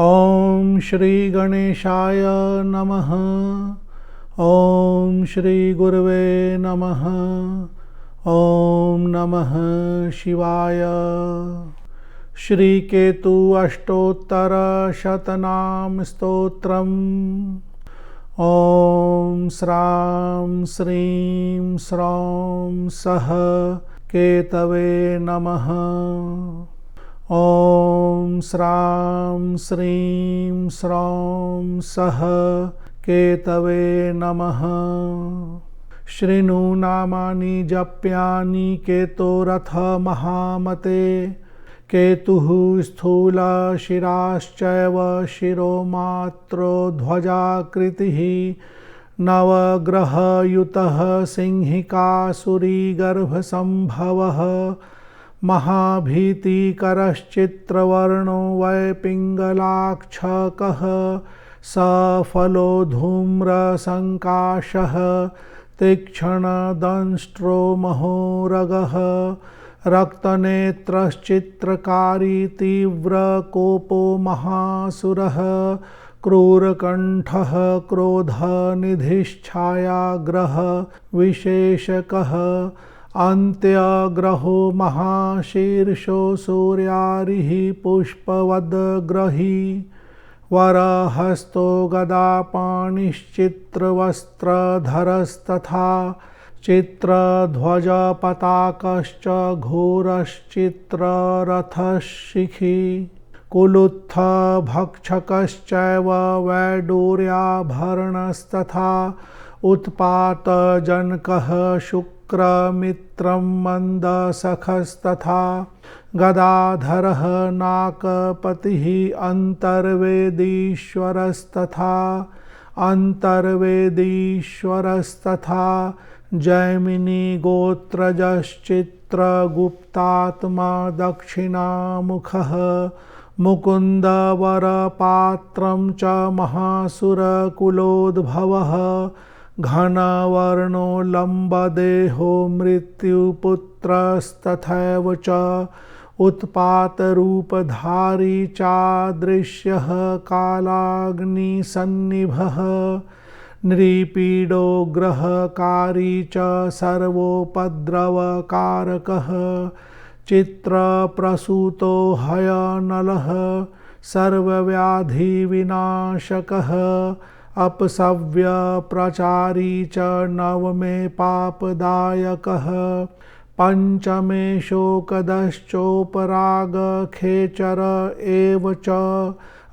ओम श्री गणेशाय नमः। ओम श्री गुरवे नमः। ओम नमः शिवाय। श्री केतु अष्टोत्तर शतनाम स्तोत्रम्। ओम श्रां श्रीं स्रौं सः केतवे नमः। ओम श्रां श्रीं स्रौं सः केतवे नमः। शृणु नामानि जप्यानि केतोरथ महामते। केतुः स्थूलशिराश्चैव शिरोमात्रो ध्वजाकृतिः। नवग्रहयुतः सिंहिकासुरीगर्भसम्भवः। महाभीतिकरश्चित्रवर्णो वै पिङ्गलाक्षकः। सफलो धूम्रसङ्काशः तीक्ष्णदंष्ट्रो महोरगः। रक्तनेत्रश्चित्रकारी तीव्रकोपो महासुरः। क्रूरकण्ठः क्रोधनिधिश्छायाग्रह विशेषकः। अन्त्यग्रहो महाशीर्षो सूर्यारिः पुष्पवद्ग्रही। वरहस्तो गदापाणिश्चित्रवस्त्रधरस्तथा। चित्रध्वजपताकश्च घोरश्चित्ररथशिखी। कुलुत्थभक्षकश्चैव वैडूर्याभरणस्तथा। उत्पातजनकः शुक्रमित्रं मन्दसखस्तथा। गदाधरः नाकपतिः अन्तर्वेदीश्वरस्तथा। अन्तर्वेदीश्वरस्तथा। जैमिनिगोत्रजश्चित्रगुप्तात्मा दक्षिणामुखः। मुकुन्दवरपात्रं च महासुरकुलोद्भवः। घनवर्णो लम्बदेहो मृत्युपुत्रस्तथैव च। उत्पातरूपधारी चादृश्यः कालाग्निसन्निभः। नृपीडोग्रहकारी च सर्वोपद्रवकारकः। चित्रप्रसूतो हयनलः सर्वव्याधिविनाशकः। अपसव्यप्रचारी च नवमे पापदायकः। पंचमे शोकदश्चोपरागखेचर एव च।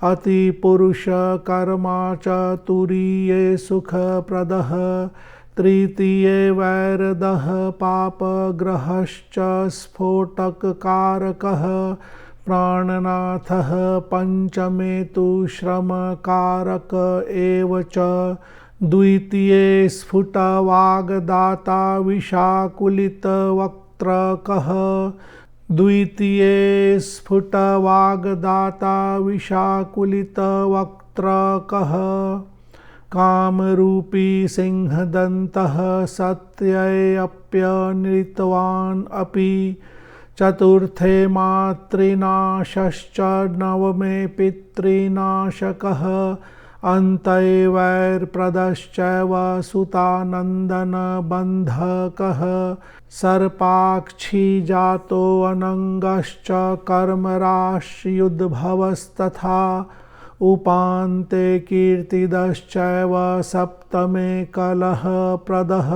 अतिपुरुषकर्मा च तुरीये सुखप्रदः। तृतीये वैरदः पापग्रहश्च स्फोटककारकः। प्राणनाथः पंचमे तु श्रमकारक एव च। द्वितीये स्फुटवाग्दाता विशाकुलितवक्त्रकः। द्वितीये स्फुटवाग्दाता विशाकुलितवक्त्रकः। कामरूपी सिंहदन्तः सत्यप्यनृतवान् अपि। चतुर्थे मातृनाशश्च नवमे पितृनाशकः। अन्तैवैर्प्रदश्चैव सुतानन्दनबन्धकः। सर्पाक्षी जातो अनङ्गश्च कर्मराश्युद्भवस्तथा। उपान्ते कीर्तिदश्चैव सप्तमे कलहप्रदः।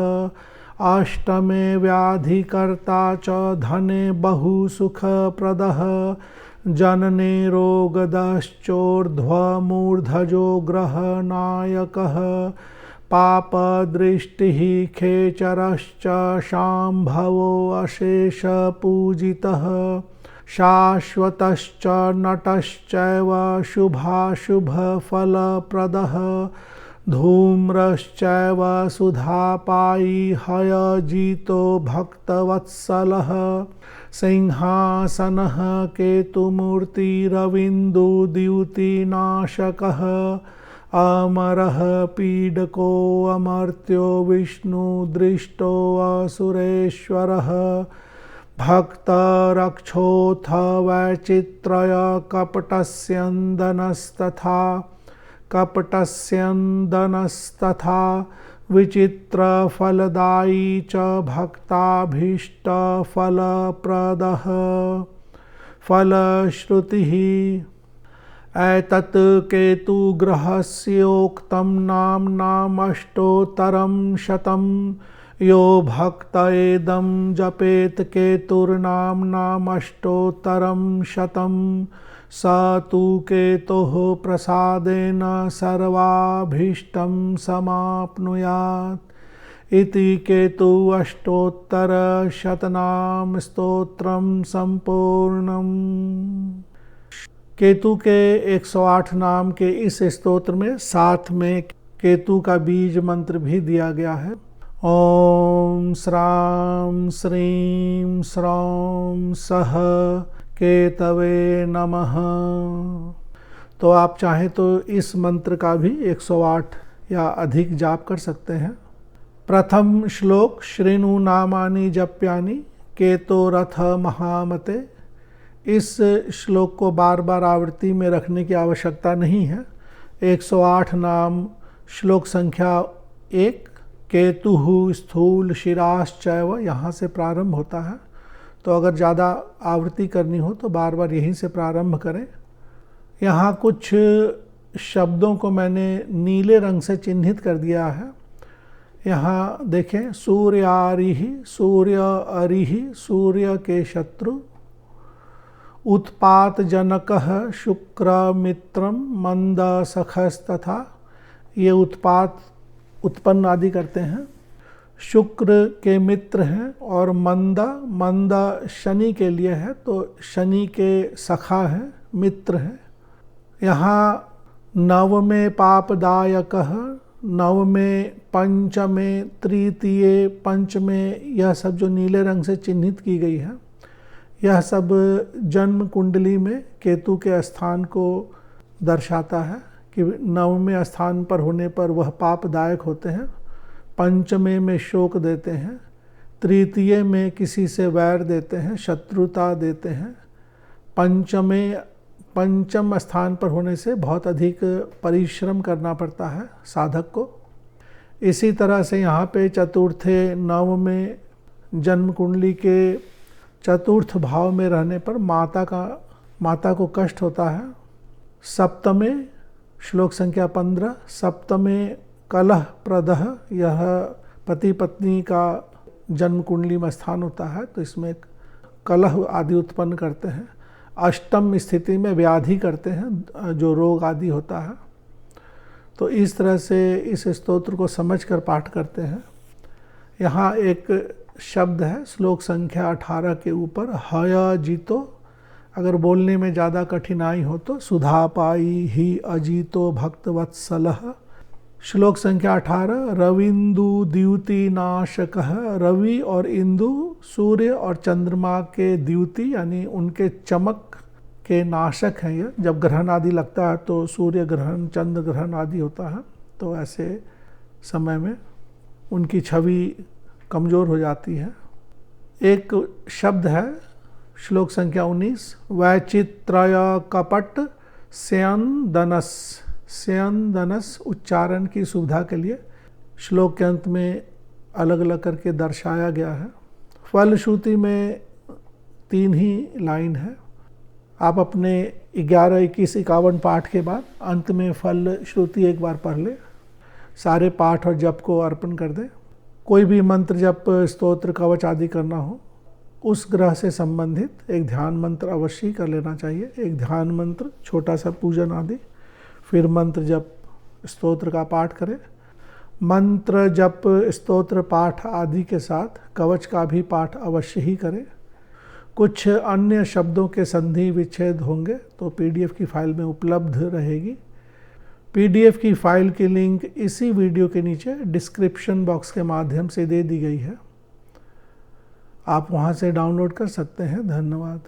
अष्टमे व्याधिकर्ता च धने बहुसुखप्रदः। जनने रोगदश्चोर्ध्वमूर्धजो ग्रहनायकः। पापदृष्टिः खेचरश्च शाम्भवो अशेषपूजितः। शाश्वतश्च नटश्चैव शुभाशुभफलप्रदः। धूम्रश्चैव सुधापायी हयजितो भक्तवत्सलः। सिंहासनः केतुमूर्तिरविन्दुद्युतिनाशकः। अमरः पीडको अमर्त्यो विष्णुदृष्टो असुरेश्वरः। भक्तरक्षोऽथ वैचित्र्य कपटस्यन्दनस्तथा विचित्रफलदायी च भक्ताभीष्टफलप्रदः फलश्रुतिः। एतत् केतुग्रहस्योक्तं नाम्नामष्टोत्तरं शतं यो भक्त एदं जपेत केतुर्नाम्नामष्टोत्तरं शतं स तु केतोः प्रसादेन सर्वाभीष्टं समाप्नुयात् इति केतु अष्टोत्तरशतनाम स्तोत्रम संपूर्णम। केतु के 108 नाम के इस स्तोत्र में साथ में केतु का बीज मंत्र भी दिया गया है। ओम श्राम श्रीं श्रौं सह केतवे नमः। तो आप चाहें तो इस मंत्र का भी 108 या अधिक जाप कर सकते हैं। प्रथम श्लोक श्रेणु नामानि जप्यानि केतोरथ महामते। इस श्लोक को बार बार आवृत्ति में रखने की आवश्यकता नहीं है। 108 नाम श्लोक संख्या 1 केतुः स्थूल शिराश्चैव यहाँ से प्रारंभ होता है। तो अगर ज़्यादा आवृत्ति करनी हो तो बार बार यहीं से प्रारंभ करें। यहाँ कुछ शब्दों को मैंने नीले रंग से चिन्हित कर दिया है। यहाँ देखें, सूर्यारिः सूर्य अरिः सूर्य के शत्रु, उत्पात जनकः शुक्र मित्रम मंद सखस्तथा। ये उत्पात उत्पन्न आदि करते हैं, शुक्र के मित्र हैं, और मंद शनि के लिए है तो शनि के सखा हैं, मित्र हैं। यहाँ नवमे पापदायकः, नवमे, पंचमे, तृतीय, पंचमे, यह सब जो नीले रंग से चिन्हित की गई है, यह सब जन्म कुंडली में केतु के स्थान को दर्शाता है कि नवमे स्थान पर होने पर वह पापदायक होते हैं, पंचमे में शोक देते हैं, तृतीय में किसी से वैर देते हैं, शत्रुता देते हैं, पंचम स्थान पर होने से बहुत अधिक परिश्रम करना पड़ता है साधक को। इसी तरह से यहाँ पे चतुर्थे, नवमे, जन्म कुंडली के चतुर्थ भाव में रहने पर माता को कष्ट होता है। सप्तमे, श्लोक संख्या 15, सप्तमे कलह प्रदह, यह पति पत्नी का जन्म कुंडली में स्थान होता है तो इसमें कलह आदि उत्पन्न करते हैं। अष्टम स्थिति में व्याधि करते हैं, जो रोग आदि होता है। तो इस तरह से इस स्तोत्र को समझकर पाठ करते हैं। यहाँ एक शब्द है श्लोक संख्या 18 के ऊपर, हय जीतो। अगर बोलने में ज़्यादा कठिनाई हो तो सुधा पाई ही अजीतो भक्तवत्सलः। श्लोक संख्या 18, रविंदु द्युति नाशकः। रवि और इंदु सूर्य और चंद्रमा के द्युति यानी उनके चमक के नाशक हैं। ये जब ग्रहण आदि लगता है तो सूर्य ग्रहण, चंद्र ग्रहण आदि होता है तो ऐसे समय में उनकी छवि कमज़ोर हो जाती है। एक शब्द है श्लोक संख्या 19, वैचित्र्य कपट स्यंदनस। स्यंदनस उच्चारण की सुविधा के लिए श्लोक के अंत में अलग अलग करके दर्शाया गया है। फलश्रुति में 3 ही लाइन है। आप अपने 11, 21, 51 पाठ के बाद अंत में फल श्रुति एक बार पढ़ ले, सारे पाठ और जप को अर्पण कर दें। कोई भी मंत्र जप, स्तोत्र, कवच आदि करना हो, उस ग्रह से संबंधित एक ध्यान मंत्र अवश्य ही कर लेना चाहिए। एक ध्यान मंत्र, छोटा सा पूजन आदि, फिर मंत्र जप, स्तोत्र का पाठ करें। मंत्र जप, स्तोत्र पाठ आदि के साथ कवच का भी पाठ अवश्य ही करें। कुछ अन्य शब्दों के संधि विच्छेद होंगे तो PDF की फाइल में उपलब्ध रहेगी। PDF की फाइल की लिंक इसी वीडियो के नीचे डिस्क्रिप्शन बॉक्स के माध्यम से दे दी गई है, आप वहां से डाउनलोड कर सकते हैं। धन्यवाद।